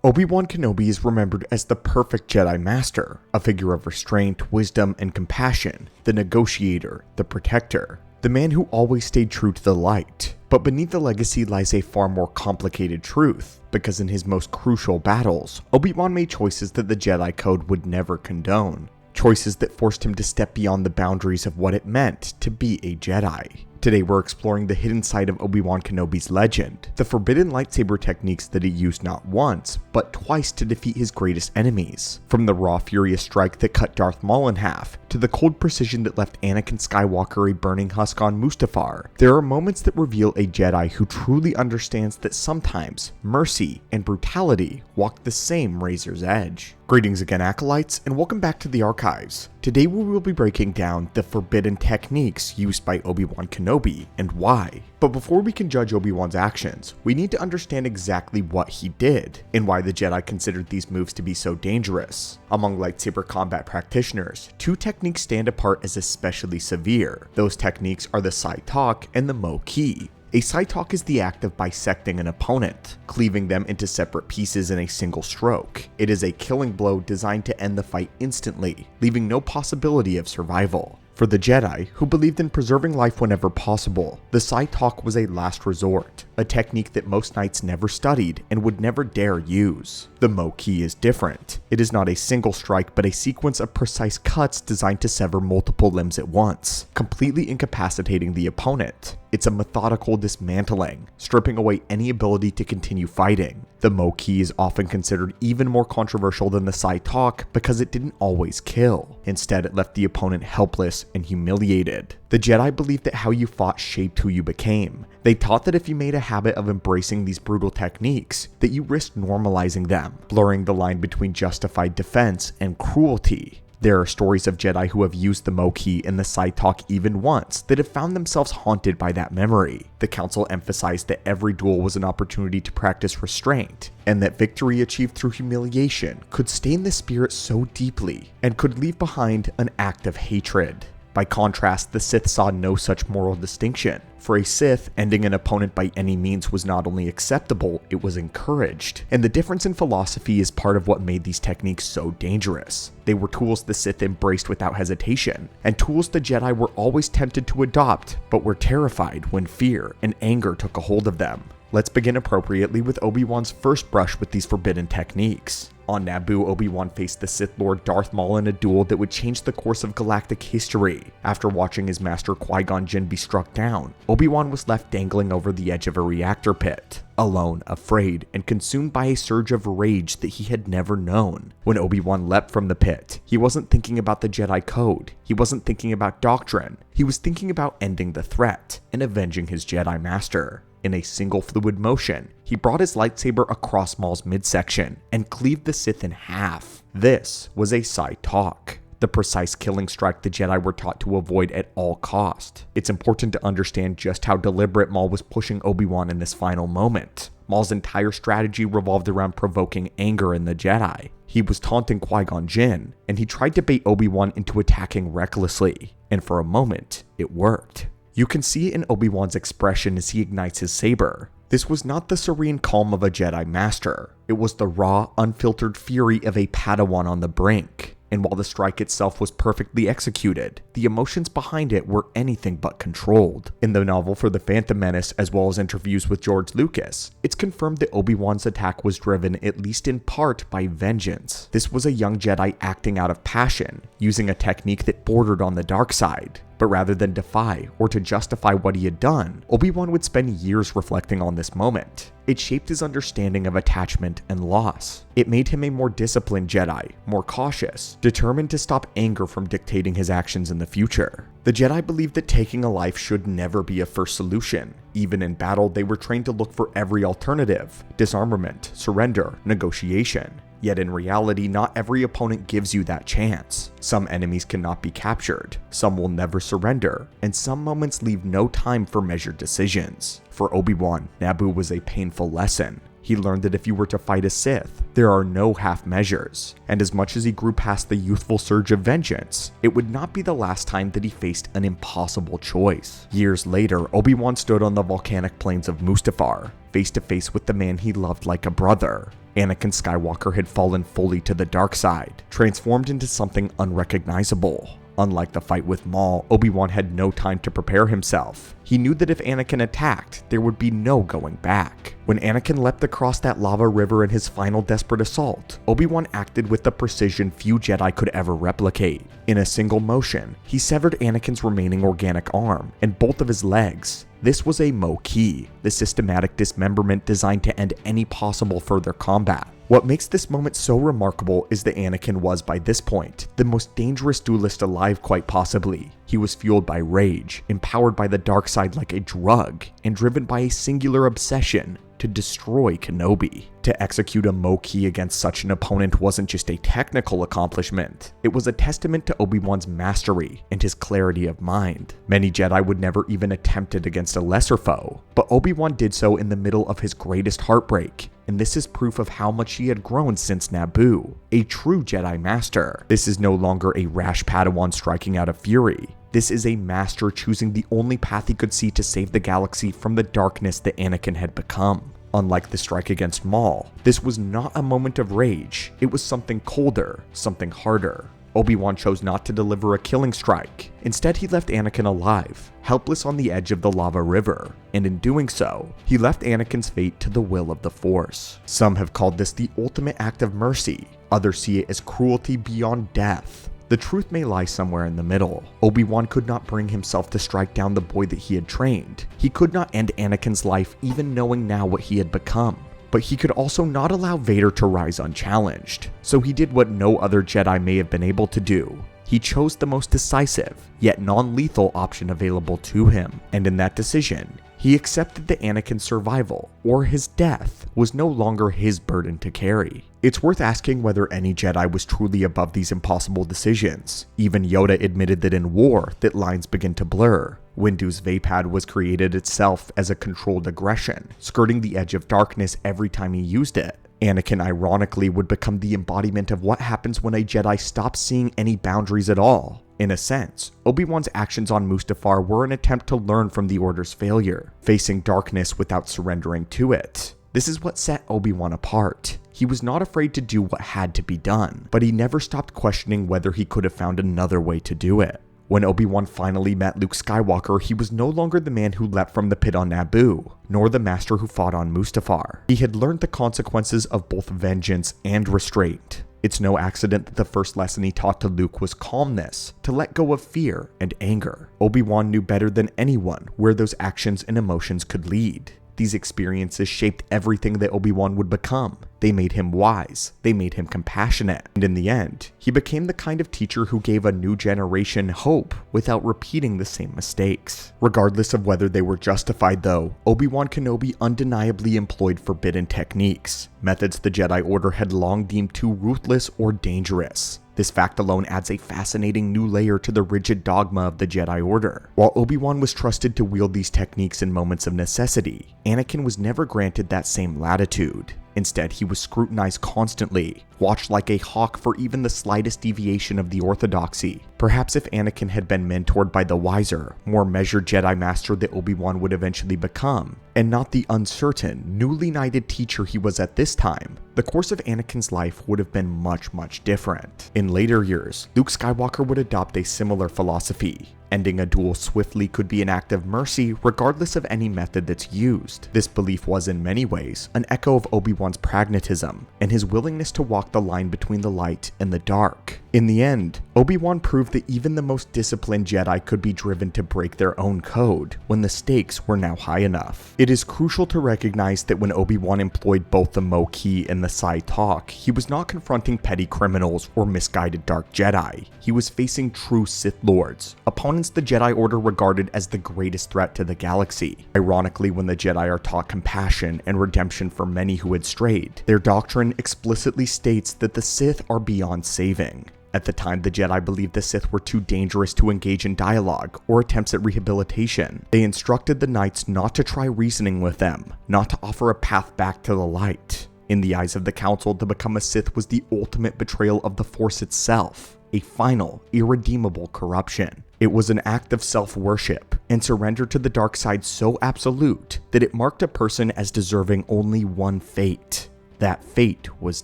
Obi-Wan Kenobi is remembered as the perfect Jedi Master, a figure of restraint, wisdom, and compassion, the negotiator, the protector, the man who always stayed true to the light. But beneath the legacy lies a far more complicated truth, because in his most crucial battles, Obi-Wan made choices that the Jedi Code would never condone. Choices that forced him to step beyond the boundaries of what it meant to be a Jedi. Today we're exploring the hidden side of Obi-Wan Kenobi's legend, the forbidden lightsaber techniques that he used not once, but twice to defeat his greatest enemies. From the raw furious strike that cut Darth Maul in half, to the cold precision that left Anakin Skywalker a burning husk on Mustafar, there are moments that reveal a Jedi who truly understands that sometimes mercy and brutality walk the same razor's edge. Greetings again, Acolytes, and welcome back to the Archives. Today we will be breaking down the forbidden techniques used by Obi-Wan Kenobi and why. But before we can judge Obi-Wan's actions, we need to understand exactly what he did, and why the Jedi considered these moves to be so dangerous. Among lightsaber combat practitioners, two techniques stand apart as especially severe. Those techniques are the Sai Tak and the Mo Ki. A Sai Tak is the act of bisecting an opponent, cleaving them into separate pieces in a single stroke. It is a killing blow designed to end the fight instantly, leaving no possibility of survival. For the Jedi, who believed in preserving life whenever possible, the Sai Tak was a last resort, a technique that most knights never studied and would never dare use. The Mo Ki is different. It is not a single strike but a sequence of precise cuts designed to sever multiple limbs at once, completely incapacitating the opponent. It's a methodical dismantling, stripping away any ability to continue fighting. The Mo Ki is often considered even more controversial than the Sai Tak because it didn't always kill. Instead, it left the opponent helpless and humiliated. The Jedi believed that how you fought shaped who you became. They taught that if you made a habit of embracing these brutal techniques, that you risked normalizing them, blurring the line between justified defense and cruelty. There are stories of Jedi who have used the Mo Ki and the Sai Tak even once that have found themselves haunted by that memory. The Council emphasized that every duel was an opportunity to practice restraint, and that victory achieved through humiliation could stain the spirit so deeply and could leave behind an act of hatred. By contrast, the Sith saw no such moral distinction. For a Sith, ending an opponent by any means was not only acceptable, it was encouraged. And the difference in philosophy is part of what made these techniques so dangerous. They were tools the Sith embraced without hesitation, and tools the Jedi were always tempted to adopt, but were terrified when fear and anger took a hold of them. Let's begin appropriately with Obi-Wan's first brush with these forbidden techniques. On Naboo, Obi-Wan faced the Sith Lord Darth Maul in a duel that would change the course of galactic history. After watching his master Qui-Gon Jinn be struck down, Obi-Wan was left dangling over the edge of a reactor pit, alone, afraid, and consumed by a surge of rage that he had never known. When Obi-Wan leapt from the pit, he wasn't thinking about the Jedi Code, he wasn't thinking about doctrine, he was thinking about ending the threat and avenging his Jedi Master. In a single fluid motion, he brought his lightsaber across Maul's midsection and cleaved the Sith in half. This was a Sai Tak, the precise killing strike the Jedi were taught to avoid at all cost. It's important to understand just how deliberate Maul was pushing Obi-Wan in this final moment. Maul's entire strategy revolved around provoking anger in the Jedi. He was taunting Qui-Gon Jinn, and he tried to bait Obi-Wan into attacking recklessly, and for a moment, it worked. You can see it in Obi-Wan's expression as he ignites his saber. This was not the serene calm of a Jedi Master. It was the raw, unfiltered fury of a Padawan on the brink. And while the strike itself was perfectly executed, the emotions behind it were anything but controlled. In the novel for The Phantom Menace, as well as interviews with George Lucas, it's confirmed that Obi-Wan's attack was driven at least in part by vengeance. This was a young Jedi acting out of passion, using a technique that bordered on the dark side. But rather than defy or to justify what he had done, Obi-Wan would spend years reflecting on this moment. It shaped his understanding of attachment and loss. It made him a more disciplined Jedi, more cautious, determined to stop anger from dictating his actions in the future. The Jedi believed that taking a life should never be a first solution. Even in battle, they were trained to look for every alternative: disarmament, surrender, negotiation. Yet in reality, not every opponent gives you that chance. Some enemies cannot be captured, some will never surrender, and some moments leave no time for measured decisions. For Obi-Wan, Naboo was a painful lesson. He learned that if you were to fight a Sith, there are no half measures, and as much as he grew past the youthful surge of vengeance, it would not be the last time that he faced an impossible choice. Years later, Obi-Wan stood on the volcanic plains of Mustafar, face to face with the man he loved like a brother. Anakin Skywalker had fallen fully to the dark side, transformed into something unrecognizable. Unlike the fight with Maul, Obi-Wan had no time to prepare himself. He knew that if Anakin attacked, there would be no going back. When Anakin leapt across that lava river in his final desperate assault, Obi-Wan acted with the precision few Jedi could ever replicate. In a single motion, he severed Anakin's remaining organic arm and both of his legs. This was a Mo-Ki, the systematic dismemberment designed to end any possible further combat. What makes this moment so remarkable is that Anakin was, by this point, the most dangerous duelist alive quite possibly. He was fueled by rage, empowered by the dark side like a drug, and driven by a singular obsession to destroy Kenobi. To execute a Mo-Ki against such an opponent wasn't just a technical accomplishment, it was a testament to Obi-Wan's mastery and his clarity of mind. Many Jedi would never even attempt it against a lesser foe, but Obi-Wan did so in the middle of his greatest heartbreak, and this is proof of how much he had grown since Naboo. A true Jedi Master. This is no longer a rash Padawan striking out of fury. This is a master choosing the only path he could see to save the galaxy from the darkness that Anakin had become. Unlike the strike against Maul, this was not a moment of rage, it was something colder, something harder. Obi-Wan chose not to deliver a killing strike. Instead, he left Anakin alive, helpless on the edge of the lava river, and in doing so, he left Anakin's fate to the will of the Force. Some have called this the ultimate act of mercy, others see it as cruelty beyond death. The truth may lie somewhere in the middle. Obi-Wan could not bring himself to strike down the boy that he had trained. He could not end Anakin's life even knowing now what he had become. But he could also not allow Vader to rise unchallenged. So he did what no other Jedi may have been able to do. He chose the most decisive, yet non-lethal option available to him. And in that decision, he accepted that Anakin's survival, or his death, was no longer his burden to carry. It's worth asking whether any Jedi was truly above these impossible decisions. Even Yoda admitted that in war, that lines begin to blur. Windu's Vapad was created itself as a controlled aggression, skirting the edge of darkness every time he used it. Anakin ironically would become the embodiment of what happens when a Jedi stops seeing any boundaries at all. In a sense, Obi-Wan's actions on Mustafar were an attempt to learn from the Order's failure, facing darkness without surrendering to it. This is what set Obi-Wan apart. He was not afraid to do what had to be done, but he never stopped questioning whether he could have found another way to do it. When Obi-Wan finally met Luke Skywalker, he was no longer the man who leapt from the pit on Naboo, nor the master who fought on Mustafar. He had learned the consequences of both vengeance and restraint. It's no accident that the first lesson he taught to Luke was calmness, to let go of fear and anger. Obi-Wan knew better than anyone where those actions and emotions could lead. These experiences shaped everything that Obi-Wan would become. They made him wise, they made him compassionate, and in the end, he became the kind of teacher who gave a new generation hope without repeating the same mistakes. Regardless of whether they were justified though, Obi-Wan Kenobi undeniably employed forbidden techniques, methods the Jedi Order had long deemed too ruthless or dangerous. This fact alone adds a fascinating new layer to the rigid dogma of the Jedi Order. While Obi-Wan was trusted to wield these techniques in moments of necessity, Anakin was never granted that same latitude. Instead, he was scrutinized constantly, watched like a hawk for even the slightest deviation of the orthodoxy. Perhaps if Anakin had been mentored by the wiser, more measured Jedi Master that Obi-Wan would eventually become, and not the uncertain, newly knighted teacher he was at this time, the course of Anakin's life would have been much different. In later years, Luke Skywalker would adopt a similar philosophy. Ending a duel swiftly could be an act of mercy regardless of any method that's used. This belief was in many ways an echo of Obi-Wan's pragmatism and his willingness to walk the line between the light and the dark. In the end, Obi-Wan proved that even the most disciplined Jedi could be driven to break their own code when the stakes were now high enough. It is crucial to recognize that when Obi-Wan employed both the Mo-Ki and the Psi Talk, he was not confronting petty criminals or misguided dark Jedi. He was facing true Sith Lords, opponents the Jedi Order regarded as the greatest threat to the galaxy. Ironically, when the Jedi are taught compassion and redemption for many who had strayed, their doctrine explicitly states that the Sith are beyond saving. At the time, the Jedi believed the Sith were too dangerous to engage in dialogue or attempts at rehabilitation. They instructed the Knights not to try reasoning with them, not to offer a path back to the light. In the eyes of the Council, to become a Sith was the ultimate betrayal of the Force itself, a final, irredeemable corruption. It was an act of self-worship and surrender to the dark side so absolute that it marked a person as deserving only one fate: That fate was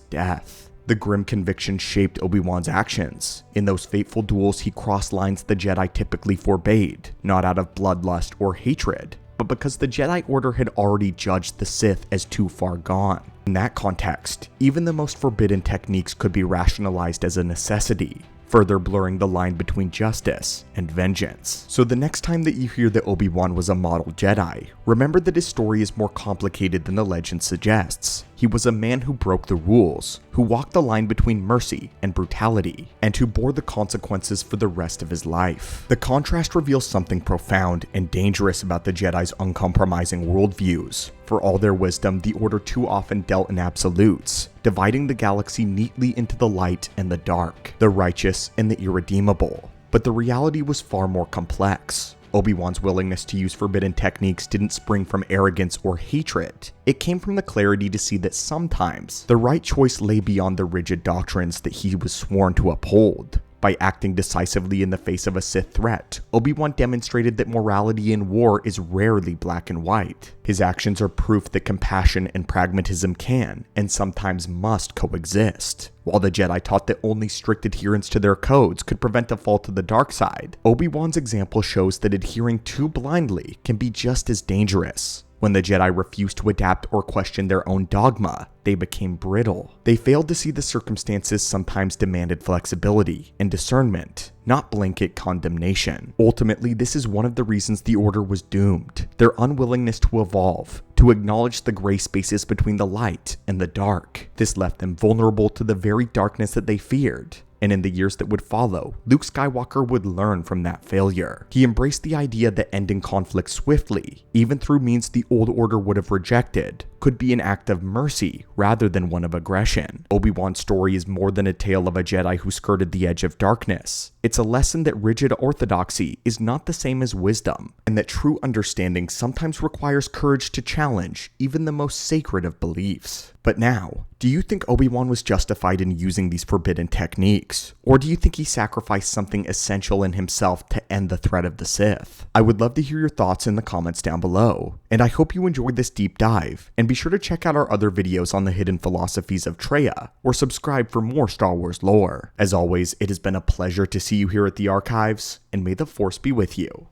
death. The grim conviction shaped Obi-Wan's actions. In those fateful duels, he crossed lines the Jedi typically forbade, not out of bloodlust or hatred, but because the Jedi Order had already judged the Sith as too far gone. In that context, even the most forbidden techniques could be rationalized as a necessity, further blurring the line between justice and vengeance. So the next time that you hear that Obi-Wan was a model Jedi, remember that his story is more complicated than the legend suggests. He was a man who broke the rules, who walked the line between mercy and brutality, and who bore the consequences for the rest of his life. The contrast reveals something profound and dangerous about the Jedi's uncompromising worldviews. For all their wisdom, the Order too often dealt in absolutes, dividing the galaxy neatly into the light and the dark, the righteous and the irredeemable. But the reality was far more complex. Obi-Wan's willingness to use forbidden techniques didn't spring from arrogance or hatred. It came from the clarity to see that sometimes the right choice lay beyond the rigid doctrines that he was sworn to uphold. By acting decisively in the face of a Sith threat, Obi-Wan demonstrated that morality in war is rarely black and white. His actions are proof that compassion and pragmatism can, and sometimes must, coexist. While the Jedi taught that only strict adherence to their codes could prevent a fall to the dark side, Obi-Wan's example shows that adhering too blindly can be just as dangerous. When the Jedi refused to adapt or question their own dogma, they became brittle. They failed to see the circumstances sometimes demanded flexibility and discernment, not blanket condemnation. Ultimately, this is one of the reasons the Order was doomed. Their unwillingness to evolve, to acknowledge the gray spaces between the light and the dark. This left them vulnerable to the very darkness that they feared. And in the years that would follow, Luke Skywalker would learn from that failure. He embraced the idea that ending conflict swiftly, even through means the old order would have rejected, could be an act of mercy rather than one of aggression. Obi-Wan's story is more than a tale of a Jedi who skirted the edge of darkness. It's a lesson that rigid orthodoxy is not the same as wisdom, and that true understanding sometimes requires courage to challenge even the most sacred of beliefs. But now, do you think Obi-Wan was justified in using these forbidden techniques? Or do you think he sacrificed something essential in himself to end the threat of the Sith? I would love to hear your thoughts in the comments down below, and I hope you enjoyed this deep dive, and be sure to check out our other videos on the hidden philosophies of Traya, or subscribe for more Star Wars lore. As always, it has been a pleasure to see you here at the Archives, and may the Force be with you.